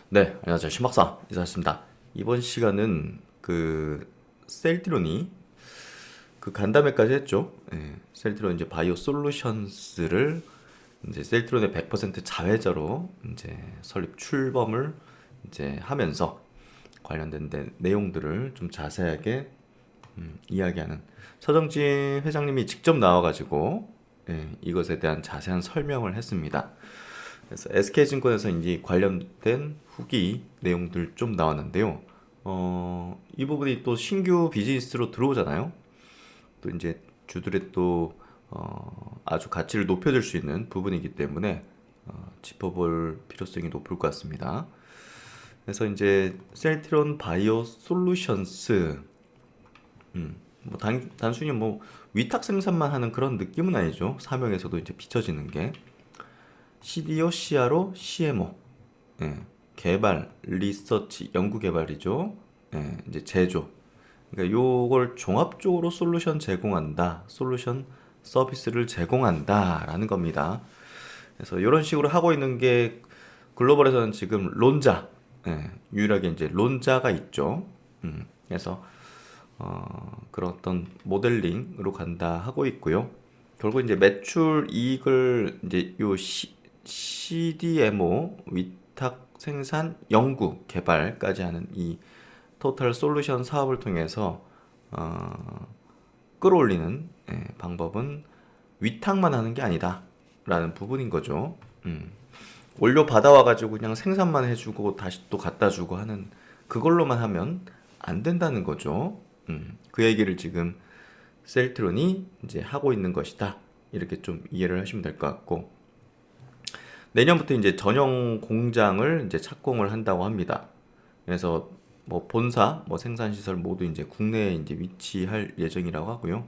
네, 안녕하세요. 신박사 이사였습니다. 이번 시간은 그 셀트론이 그 간담회까지 했죠. 예, 셀트론 이제 바이오 솔루션스를 이제 셀트론의 100% 자회사로 이제 설립 출범을 이제 하면서 관련된 내용들을 좀 자세하게 이야기하는 서정진 회장님이 직접 나와가지고 이것에 대한 자세한 설명을 했습니다. 그래서 SK증권에서 이제 관련된 후기 내용들 좀 나왔는데요. 이 부분이 또 신규 비즈니스로 들어오잖아요. 또 이제 주들의 또 아주 가치를 높여줄 수 있는 부분이기 때문에 짚어볼 필요성이 높을 것 같습니다. 그래서 이제 셀트론 바이오 솔루션스, 뭐 단순히 뭐 위탁 생산만 하는 그런 느낌은 아니죠. 사명에서도 이제 비춰지는 게 CDO, CRO, CMO, 예, 개발, 리서치, 연구 개발이죠. 예, 이제 제조. 그러니까 요걸 종합적으로 솔루션 제공한다, 솔루션 서비스를 제공한다라는 겁니다. 그래서 이런 식으로 하고 있는 게 글로벌에서는 지금 론자, 유일하게 이제 론자가 있죠. 그래서 그런 어떤 모델링으로 간다 하고 있고요. 결국 이제 매출 이익을 이제 요 CDMO 위탁 생산 연구 개발까지 하는 이 토탈 솔루션 사업을 통해서 끌어올리는 방법은 위탁만 하는 게 아니다라는 부분인 거죠. 원료 받아와가지고 그냥 생산만 해주고 다시 또 갖다 주고 하는 그걸로만 하면 안 된다는 거죠. 그 얘기를 지금 셀트론이 이제 하고 있는 것이다. 이렇게 좀 이해를 하시면 될 것 같고, 내년부터 이제 전용 공장을 이제 착공을 한다고 합니다. 그래서 뭐 본사, 뭐 생산 시설 모두 이제 국내에 이제 위치할 예정이라고 하고요.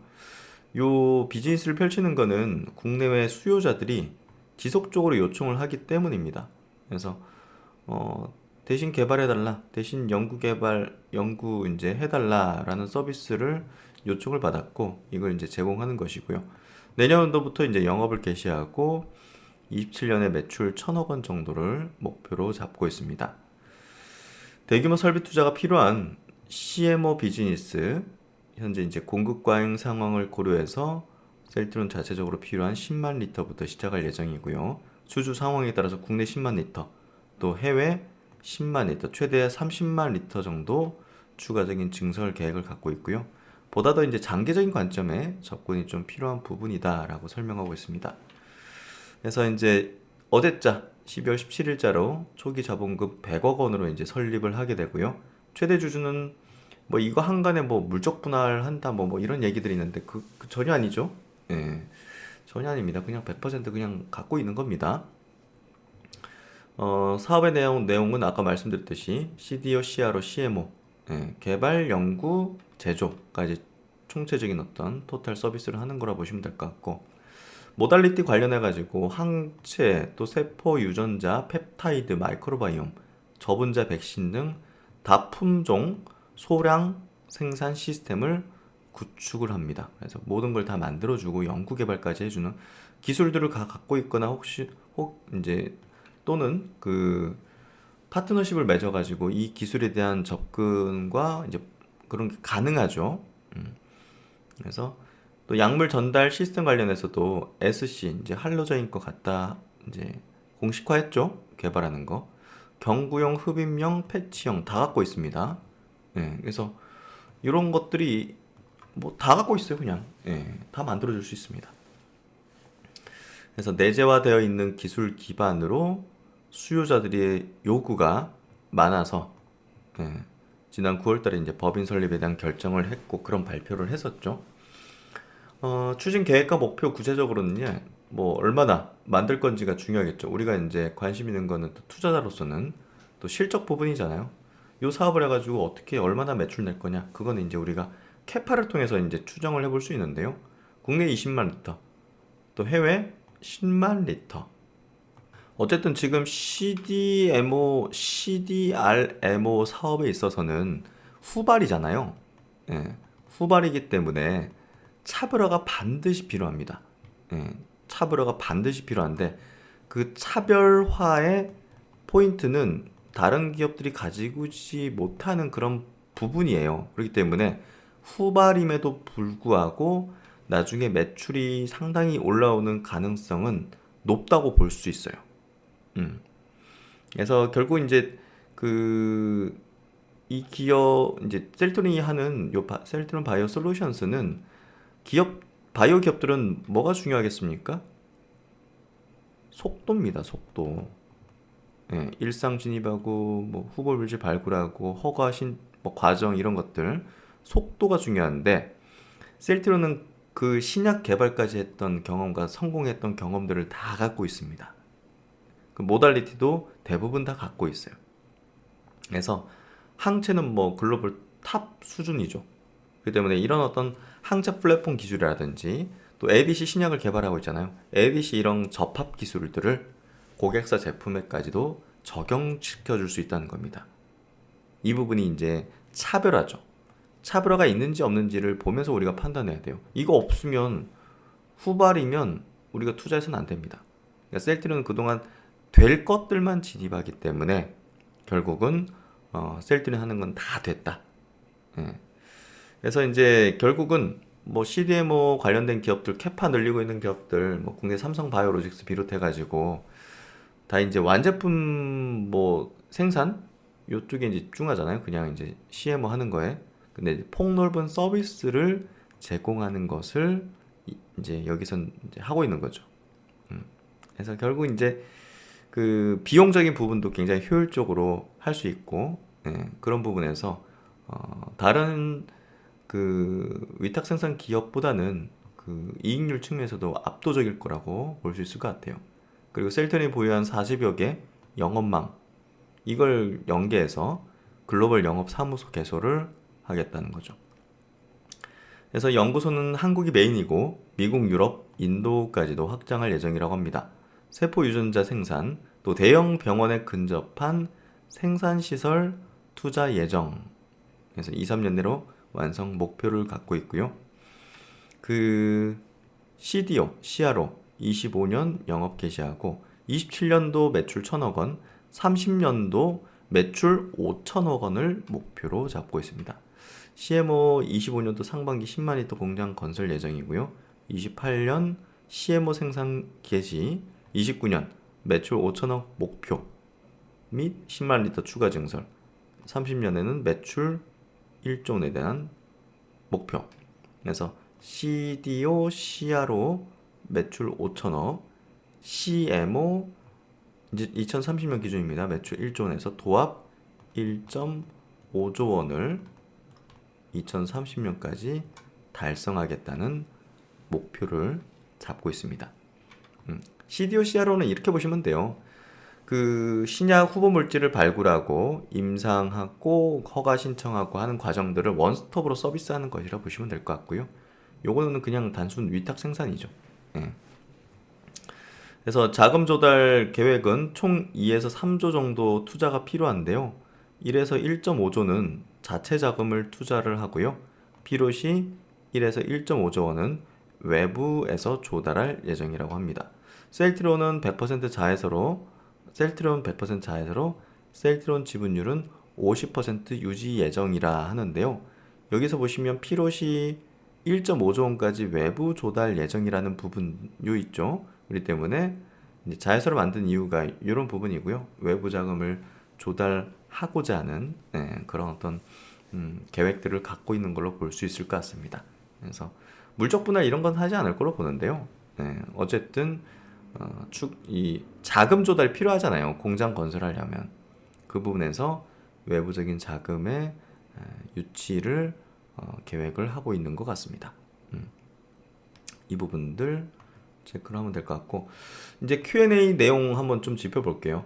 요 비즈니스를 펼치는 거는 국내외 수요자들이 지속적으로 요청을 하기 때문입니다. 그래서 대신 개발해달라, 대신 연구 개발, 연구 이제 해달라라는 서비스를 요청을 받았고 이걸 이제 제공하는 것이고요. 내년도부터 이제 영업을 개시하고 27년에 매출 1,000억 원 정도를 목표로 잡고 있습니다. 대규모 설비 투자가 필요한 CMO 비즈니스, 현재 이제 공급 과잉 상황을 고려해서 셀트론 자체적으로 필요한 10만 리터부터 시작할 예정이고요. 수주 상황에 따라서 국내 10만 리터, 또 해외 10만 리터, 최대 30만 리터 정도 추가적인 증설 계획을 갖고 있고요. 보다 더 이제 장기적인 관점에 접근이 좀 필요한 부분이다라고 설명하고 있습니다. 그래서 이제 어제자 12월 17일자로 초기 자본금 100억 원으로 이제 설립을 하게 되고요. 최대 주주는 뭐 이거 한간에 뭐 물적 분할한다 뭐 이런 얘기들이 있는데 그 전혀 아니죠. 예. 전혀 아닙니다. 그냥 100% 그냥 갖고 있는 겁니다. 사업의 내용은 아까 말씀드렸듯이 CDO, CRO, CMO, 개발, 연구, 제조까지 총체적인 어떤 토탈 서비스를 하는 거라 보시면 될 것 같고, 모달리티 관련해 가지고 항체, 또 세포 유전자, 펩타이드, 마이크로바이옴, 저분자 백신 등 다품종 소량 생산 시스템을 구축을 합니다. 그래서 모든 걸 다 만들어주고 연구 개발까지 해주는 기술들을 갖고 있거나 혹 이제 또는 그 파트너십을 맺어가지고 이 기술에 대한 접근과 이제 그런 게 가능하죠. 그래서 또 약물 전달 시스템 관련해서도 SC 이제 할로저인 것 같다 이제 공식화했죠. 개발하는 거. 경구용, 흡입용, 패치용 다 갖고 있습니다. 그래서 이런 것들이 뭐 다 갖고 있어요. 그냥 다 만들어줄 수 있습니다. 그래서 내재화되어 있는 기술 기반으로 수요자들의 요구가 많아서 지난 9월달에 이제 법인 설립에 대한 결정을 했고 그런 발표를 했었죠. 추진 계획과 목표 구체적으로는요, 뭐 얼마나 만들 건지가 중요하겠죠. 우리가 이제 관심 있는 거는 또 투자자로서는 또 실적 부분이잖아요. 요 사업을 해가지고 어떻게 얼마나 매출 낼 거냐, 그거는 이제 우리가 캐파를 통해서 이제 추정을 해볼 수 있는데요. 국내 20만 리터, 또 해외 10만 리터. 어쨌든 지금 CDRMO 사업에 있어서는 후발이잖아요. 후발이기 때문에 차별화가 반드시 필요합니다. 차별화가 반드시 필요한데 그 차별화의 포인트는 다른 기업들이 가지고지 못하는 그런 부분이에요. 그렇기 때문에 후발임에도 불구하고 나중에 매출이 상당히 올라오는 가능성은 높다고 볼 수 있어요. 음. 그래서 결국 이제 그 이 기업 이제 셀트론이 하는 셀트론 바이오 솔루션스는 기업 바이오 기업들은 뭐가 중요하겠습니까? 속도입니다. 속도. 예, 일상 진입하고 뭐 후보 물질 발굴하고 허가 뭐 과정 이런 것들 속도가 중요한데 셀트론은 그 신약 개발까지 했던 경험과 성공했던 경험들을 다 갖고 있습니다. 그 모달리티도 대부분 다 갖고 있어요. 그래서 항체는 뭐 글로벌 탑 수준이죠. 그렇기 때문에 이런 어떤 항체 플랫폼 기술이라든지 또 ADC 신약을 개발하고 있잖아요. ADC 이런 접합 기술들을 고객사 제품에까지도 적용시켜 줄 수 있다는 겁니다. 이 부분이 이제 차별화죠. 차별화가 있는지 없는지를 보면서 우리가 판단해야 돼요. 이거 없으면 후발이면 우리가 투자해서는 안 됩니다. 그러니까 셀트리온은 그동안 될 것들만 진입하기 때문에 결국은 셀트리온 하는 건 다 됐다. 예. 그래서 이제 결국은 뭐 CDMO 관련된 기업들 캐파 늘리고 있는 기업들 뭐 국내 삼성 바이오로직스 비롯해가지고 다 이제 완제품 뭐 생산 요쪽에 이제 집중하잖아요. 그냥 이제 CMO 하는 거에. 근데 이제 폭넓은 서비스를 제공하는 것을 이제 여기선 이제 하고 있는 거죠. 그래서 결국 이제 그 비용적인 부분도 굉장히 효율적으로 할 수 있고 그런 부분에서 다른 그 위탁 생산 기업보다는 그 이익률 측면에서도 압도적일 거라고 볼 수 있을 것 같아요. 그리고 셀턴이 보유한 40여 개 영업망 이걸 연계해서 글로벌 영업 사무소 개소를 하겠다는 거죠. 그래서 연구소는 한국이 메인이고 미국, 유럽, 인도까지도 확장할 예정이라고 합니다. 세포 유전자 생산, 또 대형 병원에 근접한 생산시설 투자 예정. 그래서 2, 3년 내로 완성 목표를 갖고 있고요. 그 CDO, CRO 25년 영업 개시하고 27년도 매출 1,000억 원, 30년도 매출 5천억 원을 목표로 잡고 있습니다. CMO 25년도 상반기 10만 리터 공장 건설 예정이고요. 28년 CMO 생산 개시, 29년 매출 5천억 목표 및 10만 리터 추가 증설, 30년에는 매출 1조 원에 대한 목표. 그래서 CDO, CRO 매출 5천억, CMO 이제 2030년 기준입니다. 매출 1조 원에서 도합 1.5조 원을 2030년까지 달성하겠다는 목표를 잡고 있습니다. CDO, CRO는 이렇게 보시면 돼요. 그 신약 후보 물질을 발굴하고 임상하고 허가 신청하고 하는 과정들을 원스톱으로 서비스하는 것이라 보시면 될 것 같고요. 요거는 그냥 단순 위탁 생산이죠. 예. 그래서 자금 조달 계획은 총 2에서 3조 정도 투자가 필요한데요. 1에서 1.5조는 자체 자금을 투자를 하고요. 필요시 1에서 1.5조 원은 외부에서 조달할 예정이라고 합니다. 셀트리온은 100% 자회사로 셀트리온 지분율은 50% 유지 예정이라 하는데요. 여기서 보시면 필요시 1.5조 원까지 외부 조달 예정이라는 부분요 있죠. 그렇기 때문에 이제 자회사를 만든 이유가 이런 부분이고요. 외부 자금을 조달하고자 하는 그런 어떤 계획들을 갖고 있는 걸로 볼 수 있을 것 같습니다. 그래서 물적 분할 이런 건 하지 않을 걸로 보는데요. 어쨌든 이 자금 조달이 필요하잖아요. 공장 건설하려면 그 부분에서 외부적인 자금의 유치를 계획을 하고 있는 것 같습니다. 이 부분들 체크를 하면 될 것 같고 이제 Q&A 내용 한번 좀 짚어볼게요.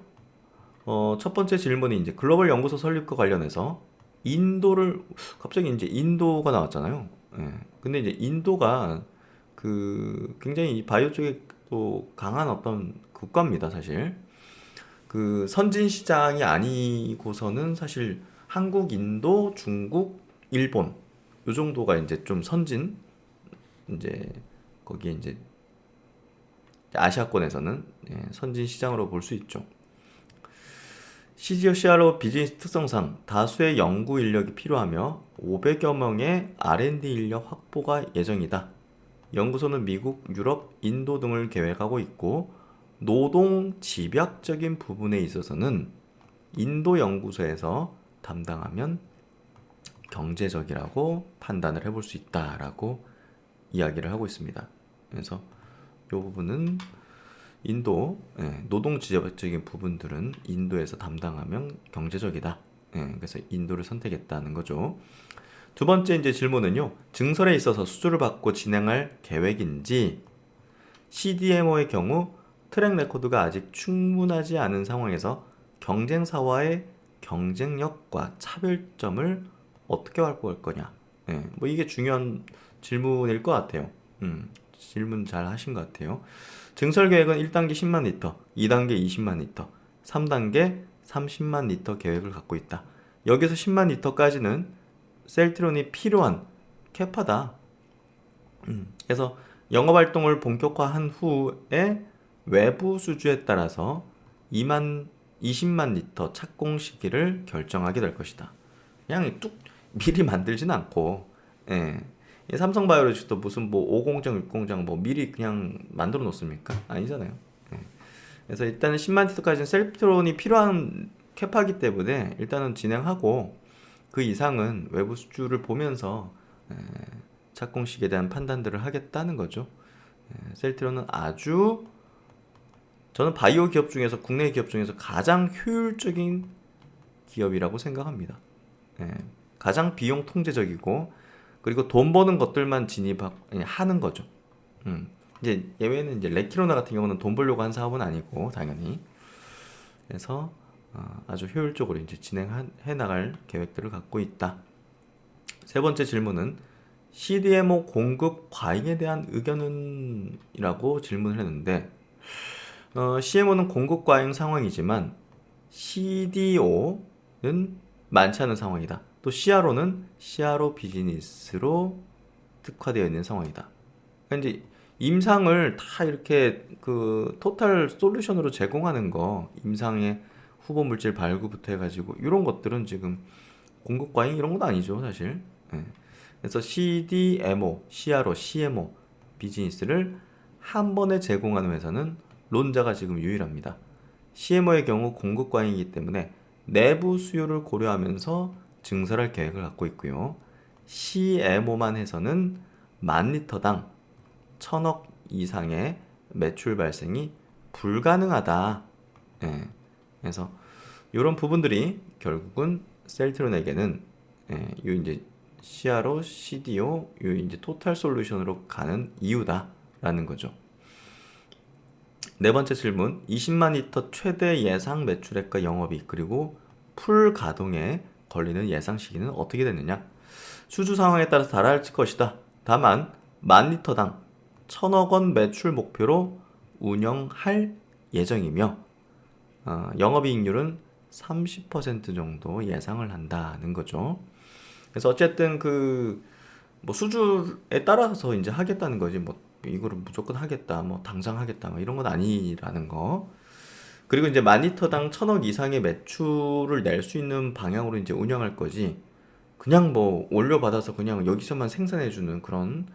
첫 번째 질문이 이제 글로벌 연구소 설립과 관련해서 갑자기 이제 인도가 나왔잖아요. 근데 이제 인도가 그 굉장히 이 바이오 쪽에 또 강한 어떤 국가입니다, 사실. 그 선진 시장이 아니고서는 사실 한국, 인도, 중국, 일본 요 정도가 이제 좀 선진 이제 거기에 이제 아시아권에서는 선진 시장으로 볼 수 있죠. CDO CRO 비즈니스 특성상 다수의 연구 인력이 필요하며 500여 명의 R&D 인력 확보가 예정이다. 연구소는 미국, 유럽, 인도 등을 계획하고 있고 노동 집약적인 부분에 있어서는 인도 연구소에서 담당하면 경제적이라고 판단을 해볼 수 있다라고 이야기를 하고 있습니다. 그래서 이 부분은 인도 노동 지역적인 부분들은 인도에서 담당하면 경제적이다. 그래서 인도를 선택했다는 거죠. 두 번째 이제 질문은요. 증설에 있어서 수주를 받고 진행할 계획인지 CDMO의 경우 트랙 레코드가 아직 충분하지 않은 상황에서 경쟁사와의 경쟁력과 차별점을 어떻게 확보할 거냐. 뭐 이게 중요한 질문일 것 같아요. 질문 잘 하신 것 같아요. 증설 계획은 1단계 10만 리터, 2단계 20만 리터, 3단계 30만 리터 계획을 갖고 있다. 여기서 10만 리터까지는 셀트론이 필요한 캐파다. 그래서 영업활동을 본격화한 후에 외부 수주에 따라서 20만 리터 착공 시기를 결정하게 될 것이다. 그냥 뚝 미리 만들진 않고, 이 삼성바이오로직도 무슨 뭐 5공장, 6공장 뭐 미리 그냥 만들어 놓습니까? 아니잖아요. 그래서 일단은 10만 리터까지는 셀트론이 필요한 캐파기 때문에 일단은 진행하고 그 이상은 외부 수주를 보면서 착공 시기에 대한 판단들을 하겠다는 거죠. 셀트론은 아주 저는 바이오 기업 중에서 국내 기업 중에서 가장 효율적인 기업이라고 생각합니다. 가장 비용 통제적이고 그리고 돈 버는 것들만 진입하는 거죠. 이제 예외는 이제 레키로나 같은 경우는 돈 벌려고 한 사업은 아니고 당연히 그래서 아주 효율적으로 이제 진행해 나갈 계획들을 갖고 있다. 세 번째 질문은 CDMO 공급 과잉에 대한 의견은? 이라고 질문을 했는데 CMO는 공급 과잉 상황이지만 CDO는 많지 않은 상황이다. 또 CRO는 CRO 비즈니스로 특화되어 있는 상황이다. 그러니까 이제 임상을 다 이렇게 그 토탈 솔루션으로 제공하는 거, 임상의 후보 물질 발구부터 해가지고 이런 것들은 지금 공급 과잉 이런 건 아니죠, 사실. 그래서 CDMO, CRO, CMO 비즈니스를 한 번에 제공하는 회사는 론자가 지금 유일합니다. CMO의 경우 공급 과잉이기 때문에 내부 수요를 고려하면서 증설할 계획을 갖고 있고요. CMO만 해서는 10,000리터당 1,000억 이상의 매출 발생이 불가능하다. 그래서 이런 부분들이 결국은 셀트론에게는 요 이제 CRO, CDO, 요 이제 토탈 솔루션으로 가는 이유다라는 거죠. 네 번째 질문, 20만 리터 최대 예상 매출액과 영업이익 그리고 풀 가동에 걸리는 예상 시기는 어떻게 되느냐? 수주 상황에 따라서 달라질 것이다. 다만 10,000리터당 1,000억 원 매출 목표로 운영할 예정이며 영업이익률은 30% 정도 예상을 한다는 거죠. 그래서 어쨌든 그 뭐 수주에 따라서 이제 하겠다는 거지. 뭐 이거를 무조건 하겠다, 뭐 당장 하겠다, 뭐 이런 건 아니라는 거. 그리고 이제 10,000리터당 1,000억 이상의 매출을 낼 수 있는 방향으로 이제 운영할 거지. 그냥 뭐 올려받아서 그냥 여기서만 생산해주는 그런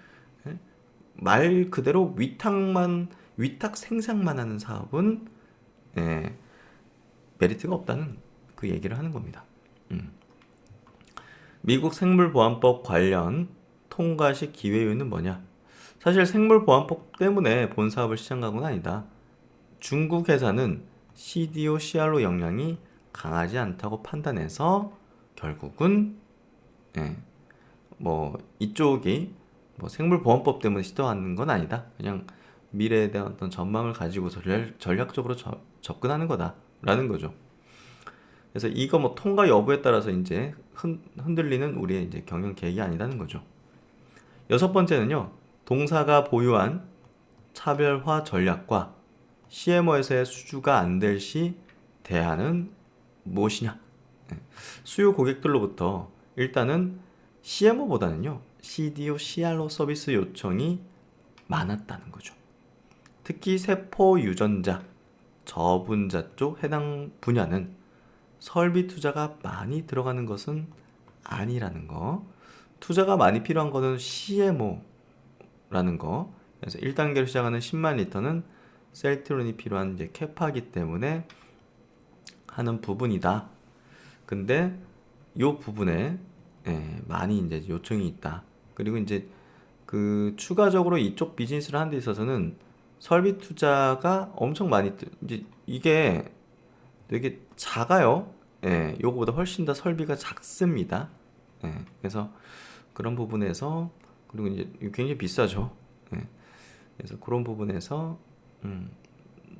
말 그대로 위탁 생산만 하는 사업은 메리트가 없다는 그 얘기를 하는 겁니다. 미국 생물보안법 관련 통과시 기회 요인은 뭐냐? 사실 생물보안법 때문에 본 사업을 시작한 건 아니다. 중국 회사는 CDO, CRO 역량이 강하지 않다고 판단해서 결국은 뭐 이쪽이 뭐 생물보안법 때문에 시도하는 건 아니다. 그냥 미래에 대한 어떤 전망을 가지고서 전략적으로 접근하는 거다라는 거죠. 그래서 이거 뭐 통과 여부에 따라서 이제 흔들리는 우리의 이제 경영 계획이 아니라는 거죠. 여섯 번째는요, 동사가 보유한 차별화 전략과 CMO에서의 수주가 안 될 시 대안은 무엇이냐? 수요 고객들로부터 일단은 CMO보다는요, CDO, CRO 서비스 요청이 많았다는 거죠. 특히 세포 유전자, 저분자 쪽 해당 분야는 설비 투자가 많이 들어가는 것은 아니라는 거. 투자가 많이 필요한 거는 CMO라는 거. 그래서 1단계로 시작하는 10만 리터는 셀트론이 필요한 이제 캐파기 때문에 하는 부분이다. 근데 요 부분에 많이 이제 요청이 있다. 그리고 이제 그 추가적으로 이쪽 비즈니스를 하는 데 있어서는 설비 투자가 엄청 많이 이제 이게 되게 작아요. 요거보다 훨씬 더 설비가 작습니다. 그래서 그런 부분에서 그리고 이제 굉장히 비싸죠. 그래서 그런 부분에서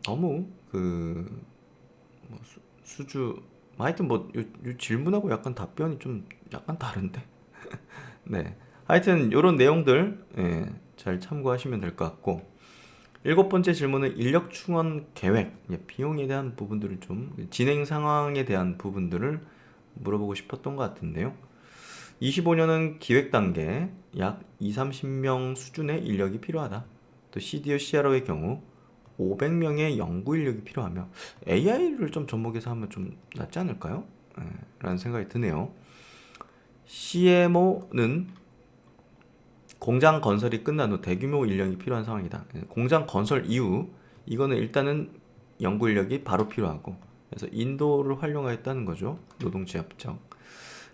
너무 그 뭐 수주 하여튼 뭐 요 질문하고 약간 답변이 좀 약간 다른데. 네. 하여튼 요런 내용들 잘 참고하시면 될 것 같고 일곱 번째 질문은 인력 충원 계획, 비용에 대한 부분들을 좀 진행 상황에 대한 부분들을 물어보고 싶었던 것 같은데요. 25년은 기획 단계 약 2, 30명 수준의 인력이 필요하다. 또 CDO, CRO의 경우 500명의 연구 인력이 필요하며 AI를 좀 접목해서 하면 좀 낫지 않을까요? 라는 생각이 드네요. CMO는 공장 건설이 끝난 후 대규모 인력이 필요한 상황이다. 공장 건설 이후 이거는 일단은 연구 인력이 바로 필요하고 그래서 인도를 활용하였다는 거죠. 노동지합적.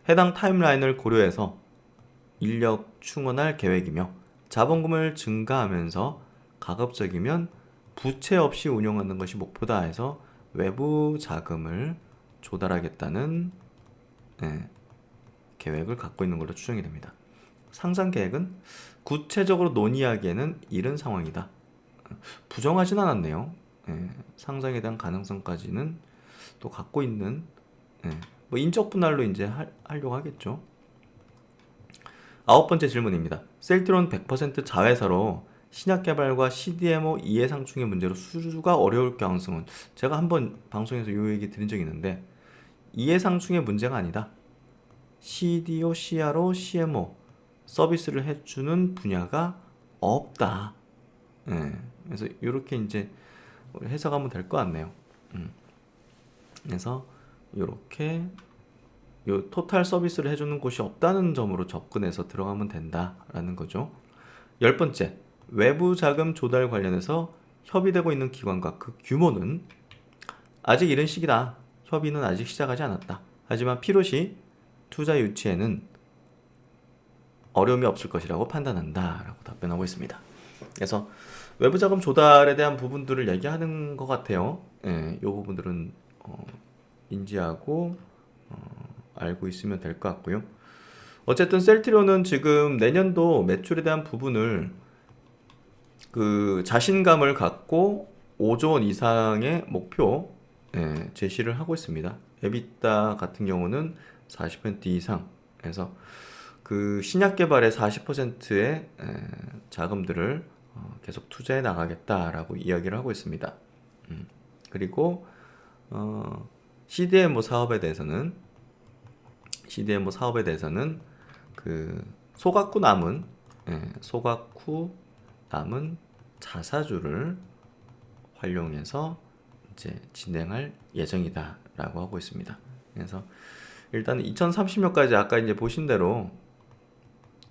해당 타임라인을 고려해서 인력 충원할 계획이며 자본금을 증가하면서 가급적이면 부채 없이 운영하는 것이 목표다 해서 외부 자금을 조달하겠다는 계획을 갖고 있는 걸로 추정이 됩니다. 상장 계획은 구체적으로 논의하기에는 이른 상황이다. 부정하진 않았네요. 상장에 대한 가능성까지는 또 갖고 있는 뭐 인적 분할로 이제 하려고 하겠죠. 아홉 번째 질문입니다. 셀트론 100% 자회사로 신약 개발과 CDMO 이해상충의 문제로 수주가 어려울 가능성은 제가 한번 방송에서 이 얘기 드린 적이 있는데 이해상충의 문제가 아니다. CDO, CRO, CMO 서비스를 해주는 분야가 없다. 그래서 이렇게 이제 해석하면 될 것 같네요. 그래서 이렇게 요 토탈 서비스를 해주는 곳이 없다는 점으로 접근해서 들어가면 된다라는 거죠. 열 번째, 외부 자금 조달 관련해서 협의되고 있는 기관과 그 규모는 아직 이른 시기다. 협의는 아직 시작하지 않았다. 하지만 필요시 투자 유치에는 어려움이 없을 것이라고 판단한다 라고 답변하고 있습니다. 그래서 외부 자금 조달에 대한 부분들을 얘기하는 것 같아요. 이 부분들은 인지하고 알고 있으면 될 것 같고요. 어쨌든 셀트리온은 지금 내년도 매출에 대한 부분을 그 자신감을 갖고 5조 원 이상의 목표 제시를 하고 있습니다. 에비타 같은 경우는 40% 이상. 그래서 그 신약 개발의 40%의 자금들을 계속 투자해 나가겠다라고 이야기를 하고 있습니다. 그리고 CDMO 사업에 대해서는 그 소각 후 남은 자사주를 활용해서 이제 진행할 예정이다라고 하고 있습니다. 그래서 일단 2030년까지 아까 이제 보신 대로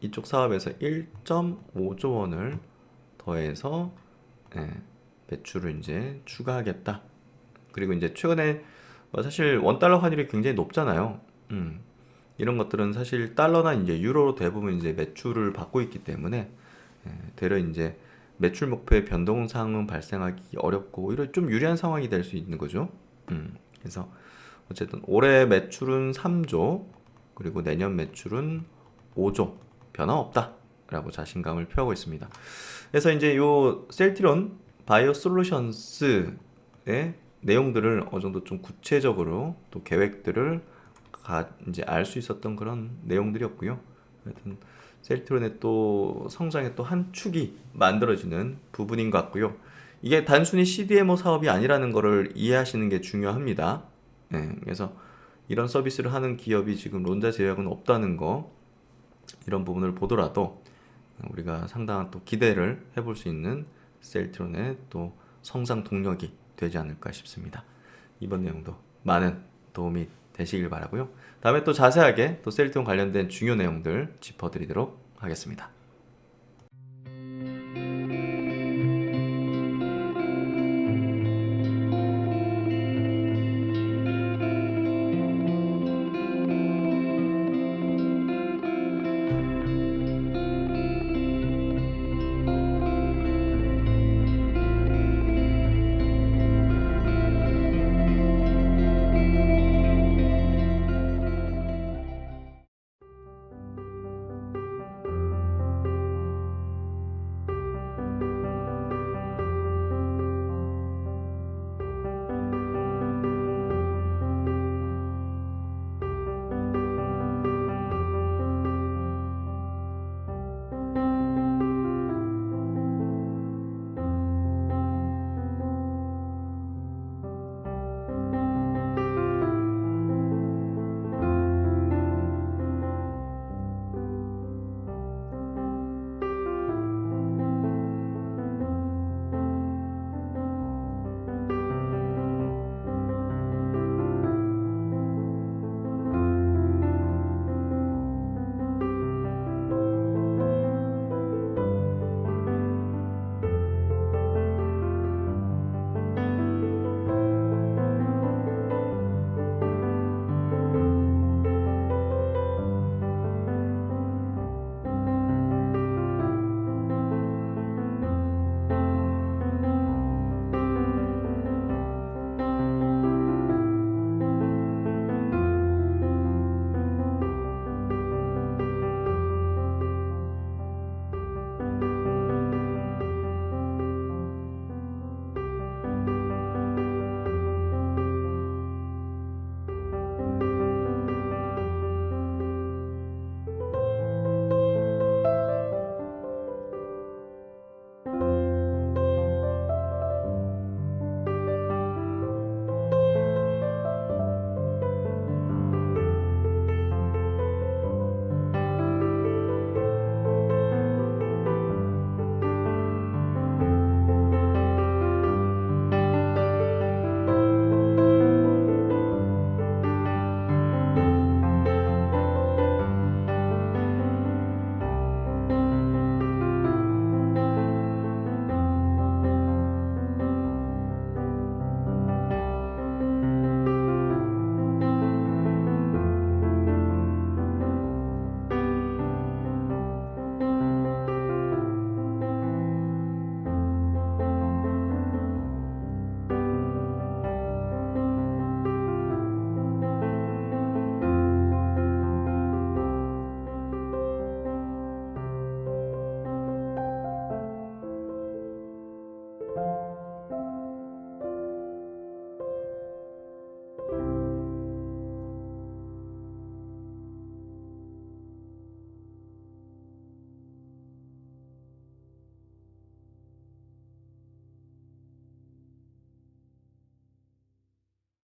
이쪽 사업에서 1.5조 원을 더해서 매출을 이제 추가하겠다. 그리고 이제 최근에 사실 원달러 환율이 굉장히 높잖아요. 이런 것들은 사실 달러나 이제 유로로 대부분 이제 매출을 받고 있기 때문에 되려 이제 매출 목표의 변동사항은 발생하기 어렵고 이런 좀 유리한 상황이 될 수 있는 거죠. 그래서 어쨌든 올해 매출은 3조 그리고 내년 매출은 5조 변화 없다라고 자신감을 표하고 있습니다. 그래서 이제 요 셀트리온 바이오 솔루션스의 내용들을 어느 정도 좀 구체적으로 또 계획들을 이제 알 수 있었던 그런 내용들이었고요. 하여튼 셀트론의 또 성장의 또 한 축이 만들어지는 부분인 것 같고요. 이게 단순히 CDMO 사업이 아니라는 것을 이해하시는 게 중요합니다. 그래서 이런 서비스를 하는 기업이 지금 론자 제약은 없다는 거 이런 부분을 보더라도 우리가 상당한 또 기대를 해볼 수 있는 셀트론의 또 성장 동력이 되지 않을까 싶습니다. 이번 내용도 많은 도움이 되시길 바라고요. 다음에 또 자세하게 또 셀트리온 관련된 중요 내용들 짚어드리도록 하겠습니다.